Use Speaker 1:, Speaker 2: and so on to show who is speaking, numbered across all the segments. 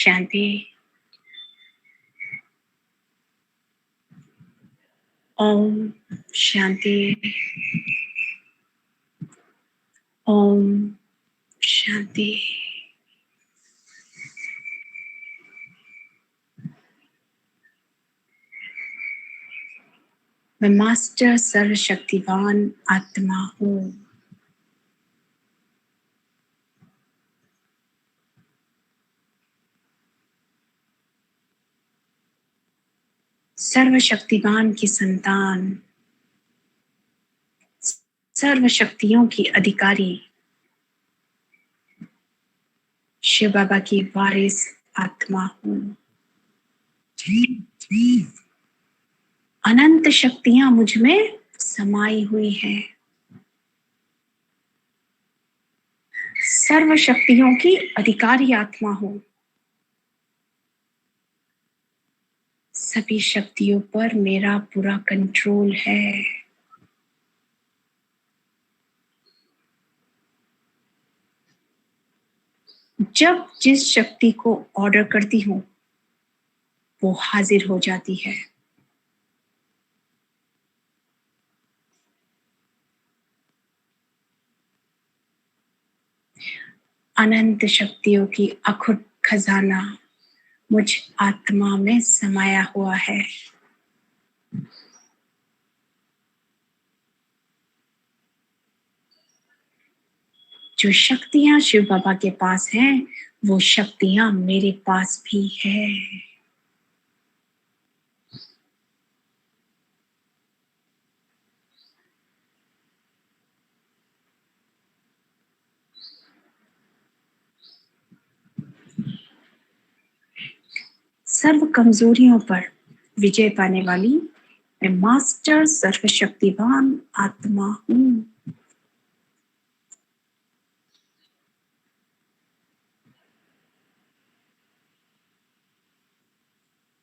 Speaker 1: शांति। ओम शांति। ओम शांति। मैं मास्टर सर्वशक्तिवान आत्मा हूँ। सर्वशक्तिवान की संतान, सर्वशक्तियों की अधिकारी, शिव बाबा की वारिस आत्मा हूँ। अनंत शक्तियां मुझ में समाई हुई हैं। सर्व शक्तियों की अधिकारी आत्मा हूँ। सभी शक्तियों पर मेरा पूरा कंट्रोल है। जब जिस शक्ति को ऑर्डर करती हूँ वो हाजिर हो जाती है। अनंत शक्तियों की अखुट खजाना मुझ आत्मा में समाया हुआ है। जो शक्तियां शिव बाबा के पास हैं वो शक्तियां मेरे पास भी है। सर्व कमजोरियों पर विजय पाने वाली मैं मास्टर सर्वशक्तिवान आत्मा हूँ।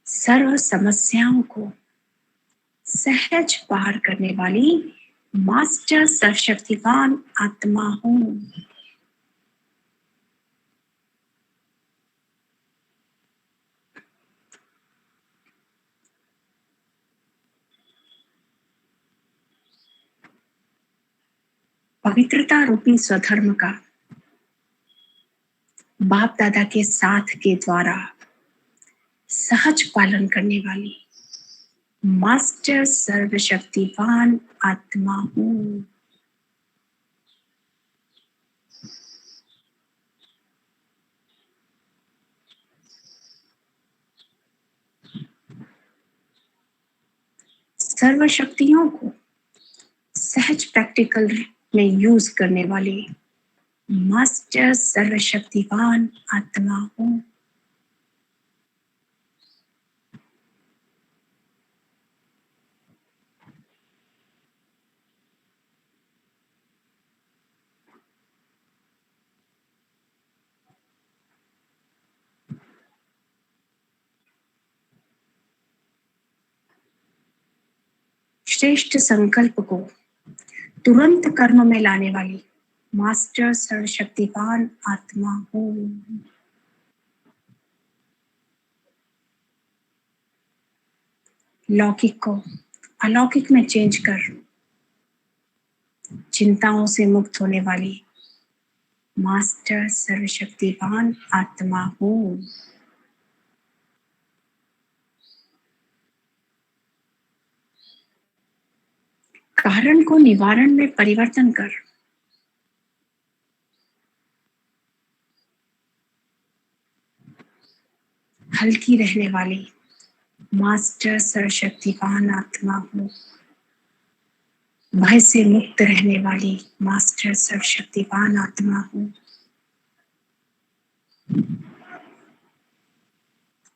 Speaker 1: सर्व समस्याओं को सहज पार करने वाली मास्टर सर्वशक्तिवान आत्मा हूँ। पवित्रता रूपी स्वधर्म का बाप दादा के साथ के द्वारा सहज पालन करने वाली मास्टर सर्वशक्तिवान आत्मा हूँ। सर्व शक्तियों को सहज प्रैक्टिकल में यूज करने वाली मास्टर सर्वशक्तिवान आत्मा हूँ। श्रेष्ठ संकल्प को तुरंत कर्म में लाने वाली मास्टर सर्वशक्तिवान आत्मा हूँ। लौकिक को अलौकिक में चेंज कर चिंताओं से मुक्त होने वाली मास्टर सर्वशक्तिवान आत्मा हूँ। कारण को निवारण में परिवर्तन कर हल्की रहने वाली मास्टर सर्वशक्तिवान आत्मा हूँ। भय से मुक्त रहने वाली मास्टर सर्वशक्तिवान आत्मा हूँ।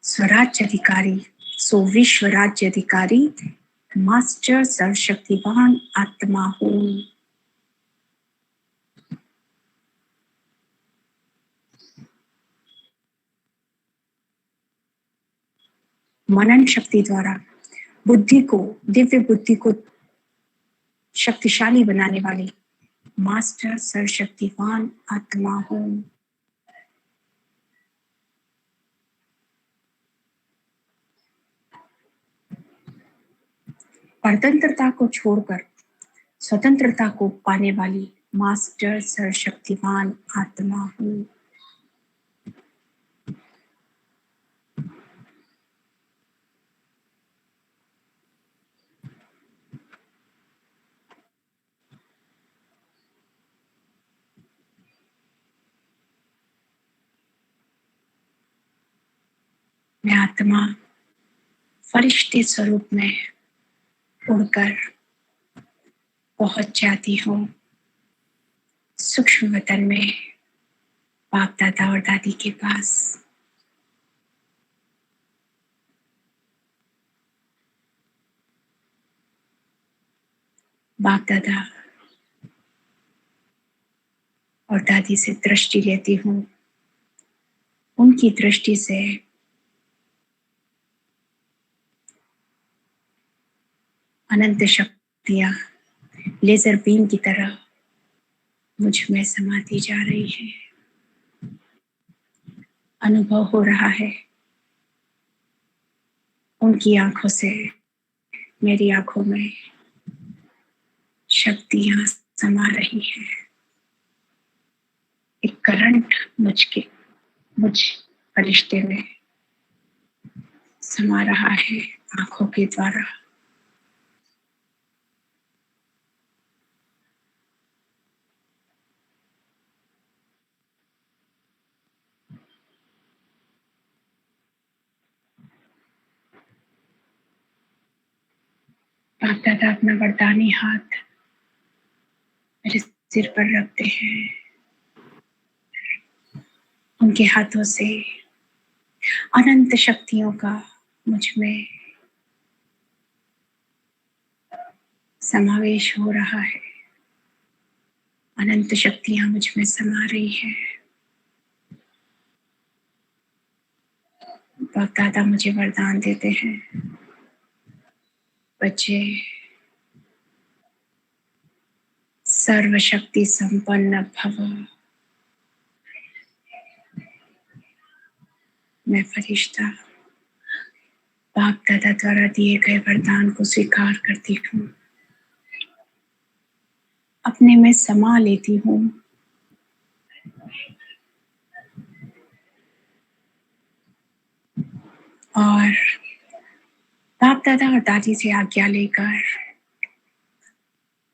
Speaker 1: स्वराज्य अधिकारी सो विश्व राज्य अधिकारी मास्टर सर्वशक्तिवान आत्मा हूँ। मनन शक्ति द्वारा बुद्धि को दिव्य बुद्धि को शक्तिशाली बनाने वाली मास्टर सर्वशक्तिवान आत्मा हूँ। परतंत्रता को छोड़कर स्वतंत्रता को पाने वाली मास्टर सर्वशक्तिमान आत्मा हूँ। मैं आत्मा फरिश्ते स्वरूप में उड़कर पहुंच जाती हूँ सूक्ष्म वतन में, बाप दादा और दादी के पास। बाप दादा और दादी से दृष्टि लेती हूँ। उनकी दृष्टि से अनंत शक्तियां लेजर बीम की तरह मुझ में समाती जा रही है। अनुभव हो रहा है उनकी आंखों से मेरी आंखों में शक्तियां समा रही है। एक करंट मुझ फरिश्ते में समा रहा है आंखों के द्वारा। बाप दादा अपना वरदानी हाथ मेरे सिर पर रखते हैं। उनके हाथों से अनंत शक्तियों का मुझ में समावेश हो रहा है। अनंत शक्तियां मुझ में समा रही है। बाप दादा मुझे वरदान देते हैं, बच्चे सर्वशक्ति संपन्न भव। मैं फरिश्ता बाप दादा द्वारा दिए गए वरदान को स्वीकार करती हूँ, अपने में समा लेती हूँ। और बाप दादा और दादी से आज्ञा लेकर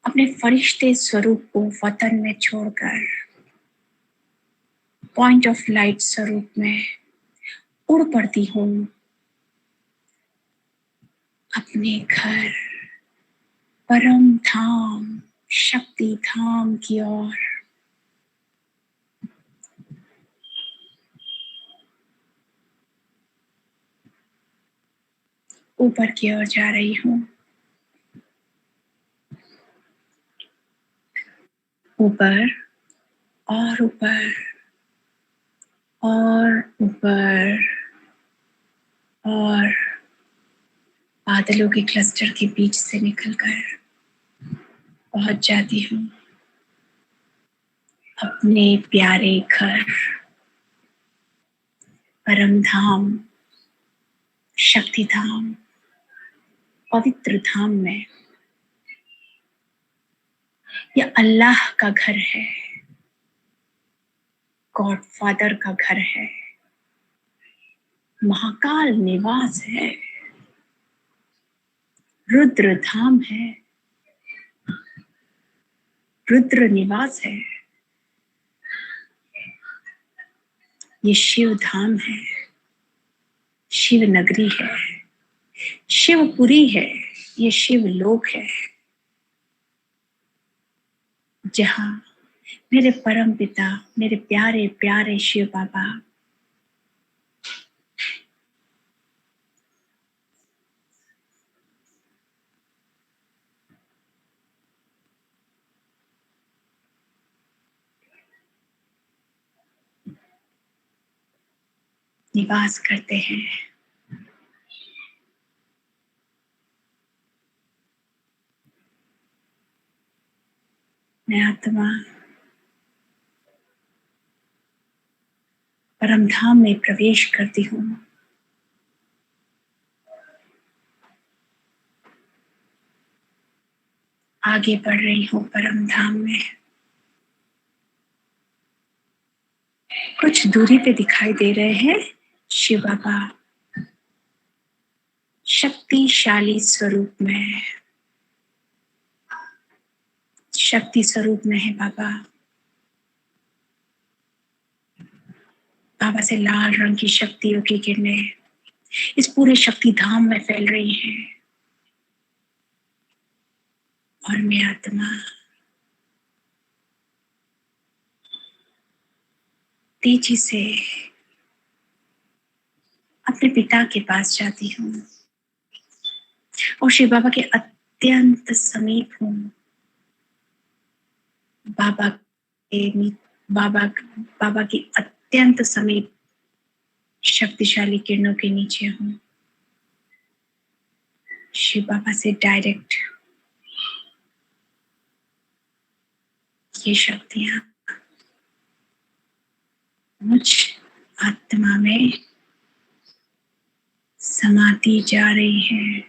Speaker 1: अपने फरिश्ते स्वरूप को वतन में छोड़कर पॉइंट ऑफ लाइट स्वरूप में उड़ पड़ती हूँ अपने घर परम धाम शक्ति धाम की ओर। ऊपर की ओर जा रही हूँ, ऊपर और ऊपर और ऊपर, और बादलों के क्लस्टर के बीच से निकलकर पहुंच जाती हूँ अपने प्यारे घर परम धाम शक्ति धाम पवित्र धाम में। यह अल्लाह का घर है, गॉड फादर का घर है, महाकाल निवास है, रुद्र धाम है, रुद्र निवास है। ये शिव धाम है, शिव नगरी है, शिवपुरी है, ये शिव लोक है, जहां मेरे परम पिता मेरे प्यारे प्यारे शिव बाबा निवास करते हैं। मैं आत्मा परम धाम में प्रवेश करती हूँ। आगे बढ़ रही हूँ परम धाम में। कुछ दूरी पे दिखाई दे रहे हैं शिव बाबा शक्तिशाली स्वरूप में, शक्ति स्वरूप में है बाबा। बाबा से लाल रंग की शक्तियों की किरणें इस पूरे शक्ति धाम में फैल रही हैं और मैं आत्मा तेजी से अपने पिता के पास जाती हूँ और शिव बाबा के अत्यंत समीप हूँ। बाबा के बाबा बाबा की अत्यंत समीप शक्तिशाली किरणों के नीचे हूँ। शिव बाबा से डायरेक्ट ये शक्तियां मुझ आत्मा में समाती जा रही हैं।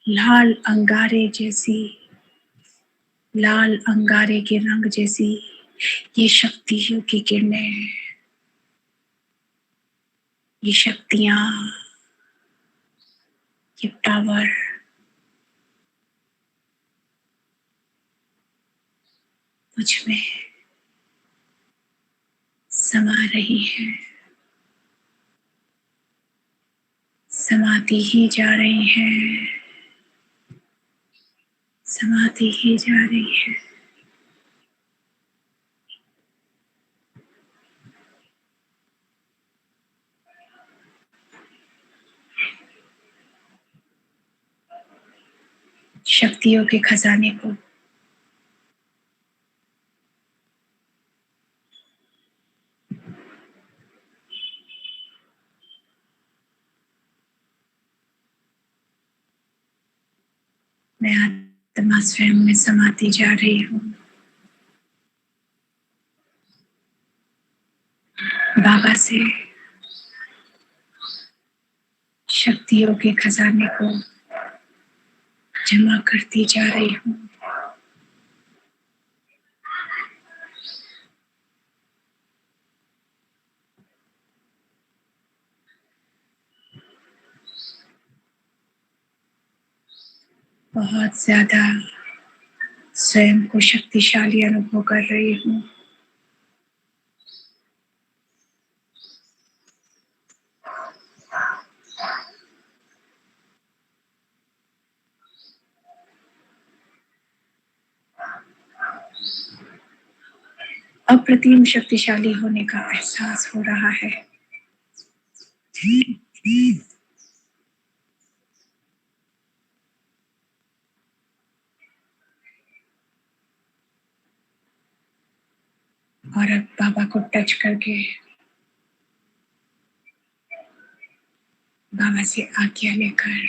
Speaker 1: लाल अंगारे जैसी, लाल अंगारे के रंग जैसी ये शक्तियों की किरणें, ये शक्तियां, ये पावर मुझ में समा रही है, समाती ही जा रही है, समाती ही जा रही है। शक्तियों के खजाने को मैं आत्मा स्वयं में समाती जा रही हूँ। बाबा से शक्तियों के खजाने को जमा करती जा रही हूँ। बहुत ज्यादा स्वयं को शक्तिशाली अनुभव कर रही हूँ। अप्रतिम शक्तिशाली होने का एहसास हो रहा है। और अब बाबा को टच करके बाबा से आज्ञा लेकर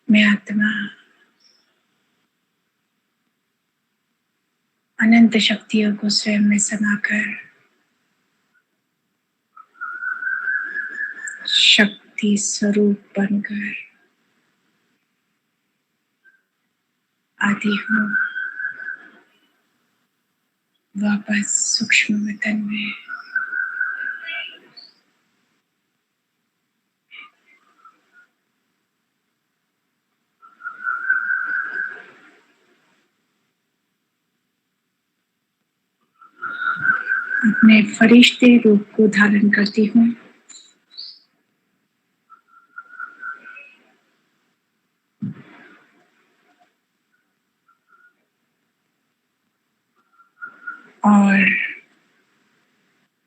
Speaker 1: मैं आत्मा अनंत शक्तियों को स्वयं में समाकर शक्ति स्वरूप बनकर आती हूँ वापस सूक्ष्म वतन में। अपने फरिश्ते रूप को धारण करती हूँ और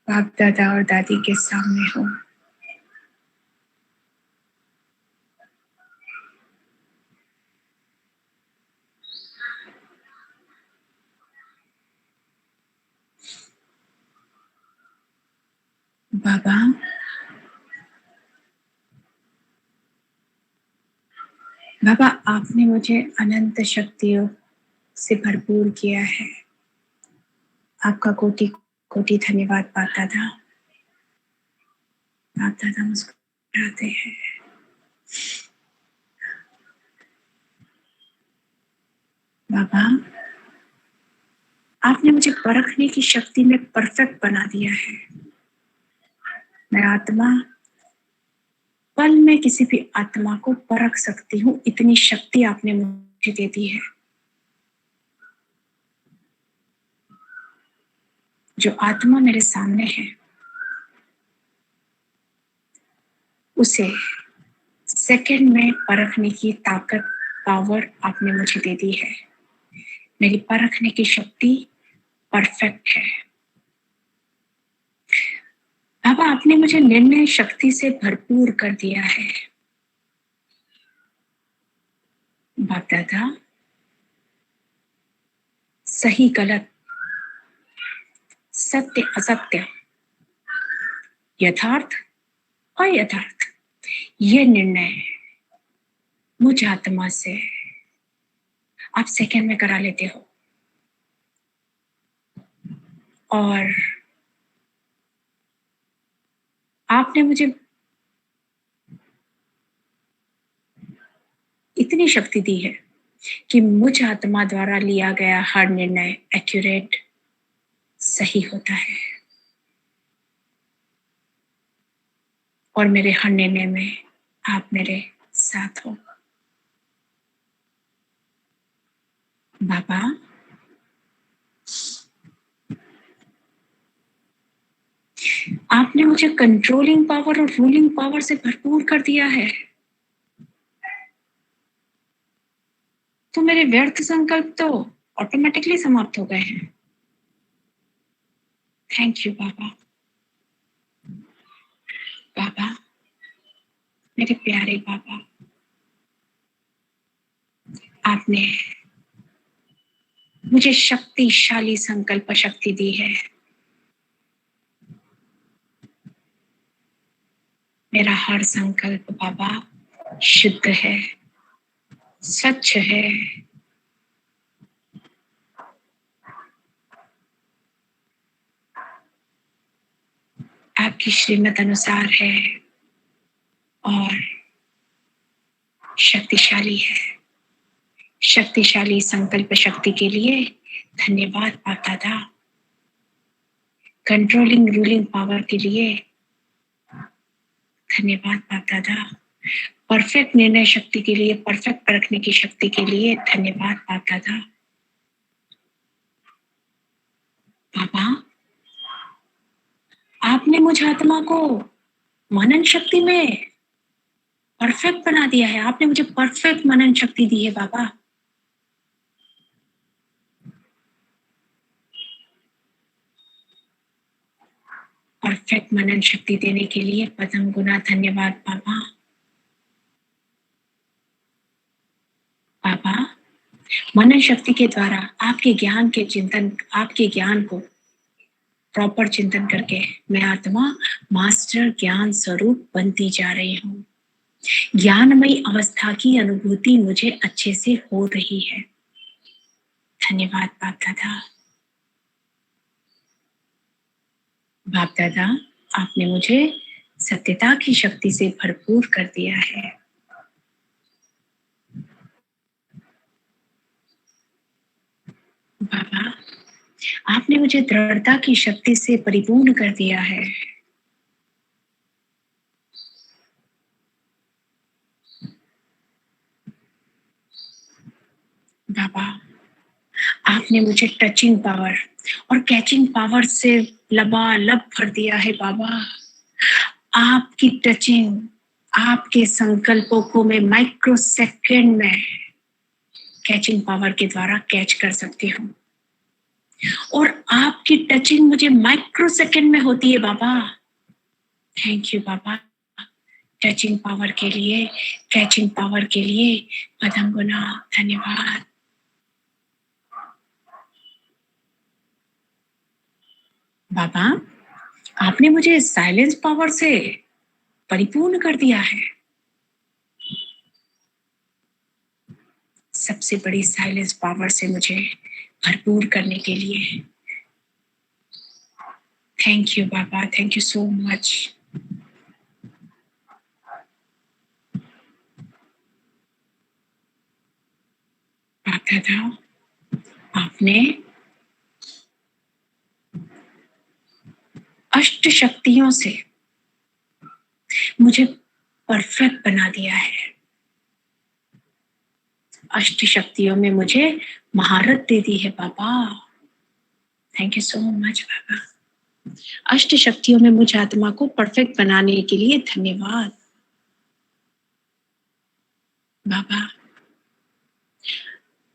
Speaker 1: बाप दादा और दादी के सामने हूँ। बाबा, बाबा आपने मुझे अनंत शक्तियों से भरपूर किया है। आपका कोटि कोटि धन्यवाद पाता था। बाप दादा मुस्कुराते हैं। बाबा, आपने मुझे परखने की शक्ति में परफेक्ट बना दिया है। मैं आत्मा पल में किसी भी आत्मा को परख सकती हूँ, इतनी शक्ति आपने मुझे दे दी है। जो आत्मा मेरे सामने है उसे सेकंड में परखने की ताकत, पावर आपने मुझे दे दी है। मेरी परखने की शक्ति परफेक्ट है। बाबा, आपने मुझे निर्णय शक्ति से भरपूर कर दिया है। बाप दादा, सही गलत, सत्य असत्य, यथार्थ अयथार्थ, ये निर्णय मुझ आत्मा से आप सेकंड में करा लेते हो। और आपने मुझे इतनी शक्ति दी है कि मुझ आत्मा द्वारा लिया गया हर निर्णय एक्यूरेट, सही होता है। और मेरे हर निर्णय में आप मेरे साथ हो। बाबा, आपने मुझे कंट्रोलिंग पावर और रूलिंग पावर से भरपूर कर दिया है। तो मेरे व्यर्थ संकल्प तो ऑटोमेटिकली समाप्त हो गए हैं। थैंक यू बाबा। बाबा, मेरे प्यारे बाबा, आपने मुझे शक्तिशाली संकल्प शक्ति दी है। मेरा हर संकल्प बाबा शुद्ध है, सच है। आपकी श्रीमत अनुसार है और शक्तिशाली है। शक्तिशाली संकल्प शक्ति के लिए धन्यवाद बाप दादा। कंट्रोलिंग रूलिंग पावर के लिए धन्यवाद बाप दादा। परफेक्ट निर्णय शक्ति के लिए, परफेक्ट परखने की शक्ति के लिए धन्यवाद बाप दादा। बाबा, आपने मुझ आत्मा को मनन शक्ति में परफेक्ट बना दिया है। आपने मुझे परफेक्ट मनन शक्ति दी है बाबा। परफेक्ट मनन शक्ति देने के लिए पदम गुना धन्यवाद बाबा। बाबा, मनन शक्ति के द्वारा आपके ज्ञान के चिंतन, आपके ज्ञान को प्रॉपर चिंतन करके मैं आत्मा मास्टर ज्ञान स्वरूप बनती जा रही हूँ। ज्ञानमयी अवस्था की अनुभूति मुझे अच्छे से हो रही है। धन्यवाद बाप दादा। बाप दादा, आपने मुझे सत्यता की शक्ति से भरपूर कर दिया है। बाबा, आपने मुझे दृढ़ता की शक्ति से परिपूर्ण कर दिया है। बाबा, आपने मुझे टचिंग पावर और कैचिंग पावर से लबालब भर दिया है। बाबा, आपकी टचिंग, आपके संकल्पों को मैं माइक्रो सेकेंड में कैचिंग पावर के द्वारा कैच कर सकती हूँ और आपकी टचिंग मुझे माइक्रो सेकेंड में होती है। बाबा, थैंक यू बाबा। टचिंग पावर के लिए, कैचिंग पावर के लिए पदम गुना धन्यवाद। बाबा, आपने मुझे साइलेंस पावर से परिपूर्ण कर दिया है। सबसे बड़ी साइलेंस पावर से मुझे भरपूर करने के लिए thank you Baba. Thank you so much. दादा, आपने अष्ट शक्तियों से मुझे परफेक्ट बना दिया है। अष्ट शक्तियों में मुझे महारत दे दी है बाबा। थैंक यू सो मच बाबा। अष्ट शक्तियों में मुझ आत्मा को परफेक्ट बनाने के लिए धन्यवाद बाबा।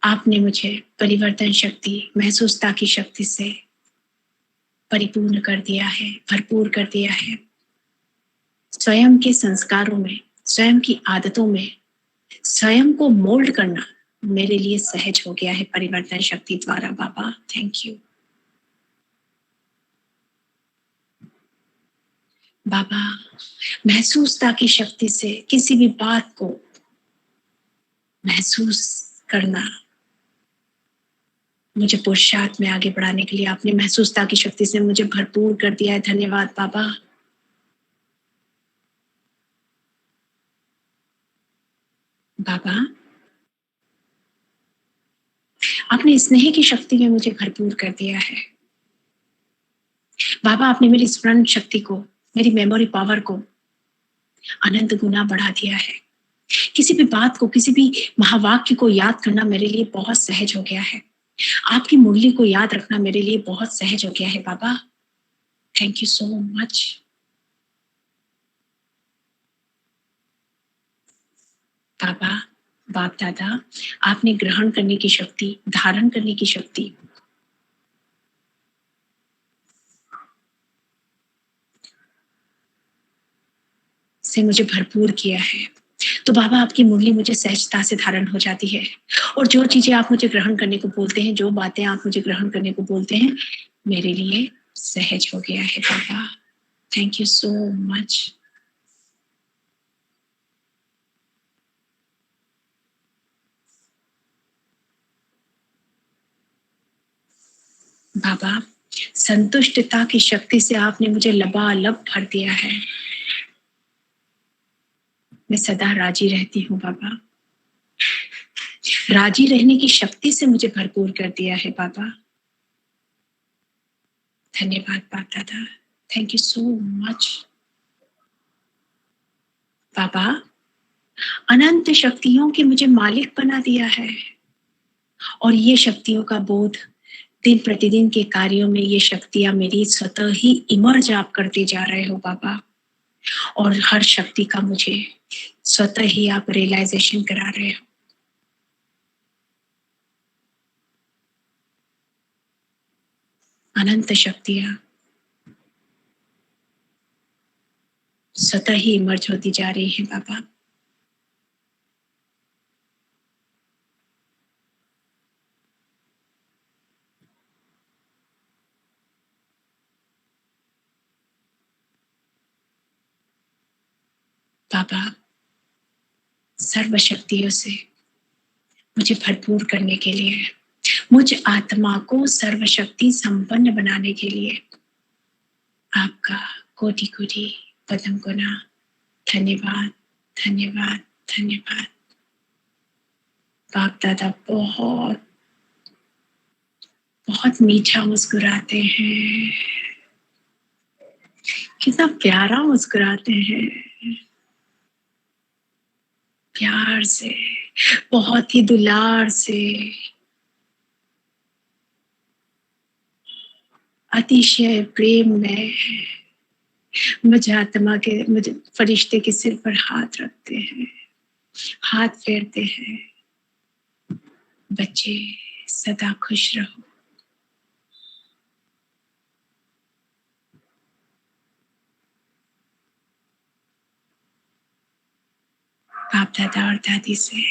Speaker 1: आपने मुझे परिवर्तन शक्ति, महसूसता की शक्ति से परिपूर्ण कर दिया है, भरपूर कर दिया है। स्वयं के संस्कारों में, स्वयं की आदतों में स्वयं को मोल्ड करना मेरे लिए सहज हो गया है परिवर्तन शक्ति द्वारा बाबा। थैंक यू बाबा। महसूसता की शक्ति से किसी भी बात को महसूस करना मुझे पुरुषार्थ में आगे बढ़ाने के लिए आपने महसूसता की शक्ति से मुझे भरपूर कर दिया है। धन्यवाद बाबा। बाबा, आपने स्नेह की शक्ति में मुझे भरपूर कर दिया है। बाबा, आपने मेरी स्मरण शक्ति को, मेरी मेमोरी पावर को अनंत गुना बढ़ा दिया है। किसी भी बात को, किसी भी महावाक्य को याद करना मेरे लिए बहुत सहज हो गया है। आपकी मुरली को याद रखना मेरे लिए बहुत सहज हो गया है बाबा। थैंक यू सो मच बाबा। बाप दादा, आपने ग्रहण करने की शक्ति, धारण करने की शक्ति से मुझे भरपूर किया है। तो बाबा, आपकी मुरली मुझे सहजता से धारण हो जाती है। और जो चीजें आप मुझे ग्रहण करने को बोलते हैं, जो बातें आप मुझे ग्रहण करने को बोलते हैं, मेरे लिए सहज हो गया है बाबा। थैंक यू सो मच बाबा। संतुष्टता की शक्ति से आपने मुझे लबालब भर दिया है। मैं सदा राजी रहती हूँ बाबा। राजी रहने की शक्ति से मुझे भरपूर कर दिया है बाबा। धन्यवाद बाप Dada. Thank you so much बाबा। अनंत शक्तियों के मुझे मालिक बना दिया है। और ये शक्तियों का बोध दिन प्रतिदिन के कार्यों में, ये शक्तियां मेरी स्वतः ही इमर्ज आप करते जा रहे हो बाबा। और हर शक्ति का मुझे स्वतः ही आप रियलाइजेशन करा रहे हो। अनंत शक्तियां स्वतः ही इमर्ज होती जा रही है बाबा। बाबा, सर्व शक्तियों से मुझे भरपूर करने के लिए, मुझ आत्मा को सर्वशक्ति संपन्न बनाने के लिए आपका कोटि कोटि पदम गुना धन्यवाद, धन्यवाद, धन्यवाद। बाप दादा बहुत बहुत मीठा मुस्कुराते हैं। कितना प्यारा मुस्कुराते हैं, प्यार से, बहुत ही दुलार से, अतिशय प्रेम में मुझे आत्मा के, मुझे फरिश्ते के सिर पर हाथ रखते हैं, हाथ फेरते हैं। बच्चे सदा खुश रहो। बाप दादा और दादी से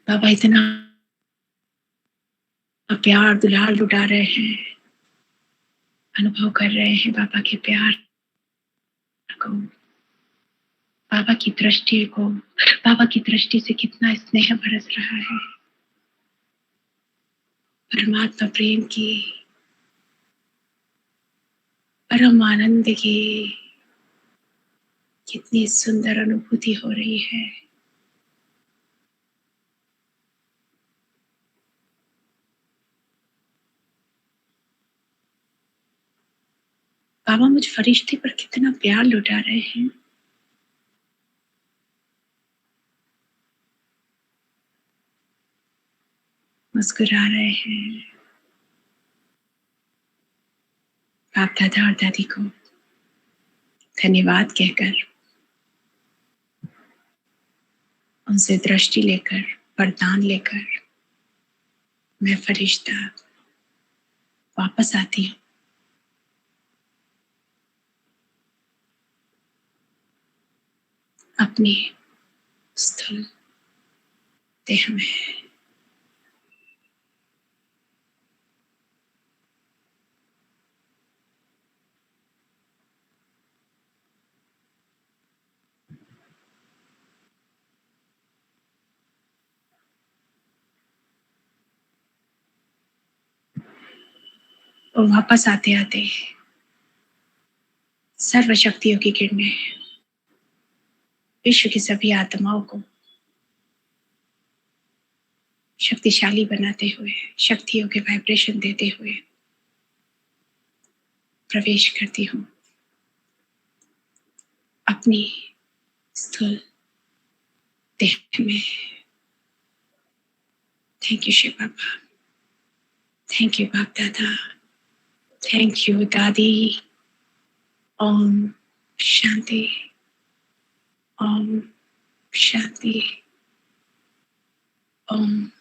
Speaker 1: बाबा इतना प्यार दुलार लुटा रहे हैं, अनुभव कर रहे हैं बाबा के प्यार को, बाबा की दृष्टि को। बाबा की दृष्टि से कितना स्नेह बरस रहा है, परमात्मा प्रेम की परम आनंद की कितनी सुंदर अनुभूति हो रही है। बाबा मुझ फरिश्ते पर कितना प्यार लुटा रहे हैं। मुस्कुरा रहे हैं। बाप दादा और दादी को धन्यवाद कहकर, उनसे दृष्टि लेकर, वरदान लेकर मैं फरिश्ता वापस आती हूँ अपनी स्थूल देह में। और वापस आते आते सर्व शक्तियों की किरणें विश्व की सभी आत्माओं को शक्तिशाली बनाते हुए, शक्तियों के वाइब्रेशन देते हुए प्रवेश करती हूँ अपनी स्थूल देह में। Thank you Shiv Baba, thank you Bap Dada, thank you दादी। ओम शांति, ओम शांति, ओम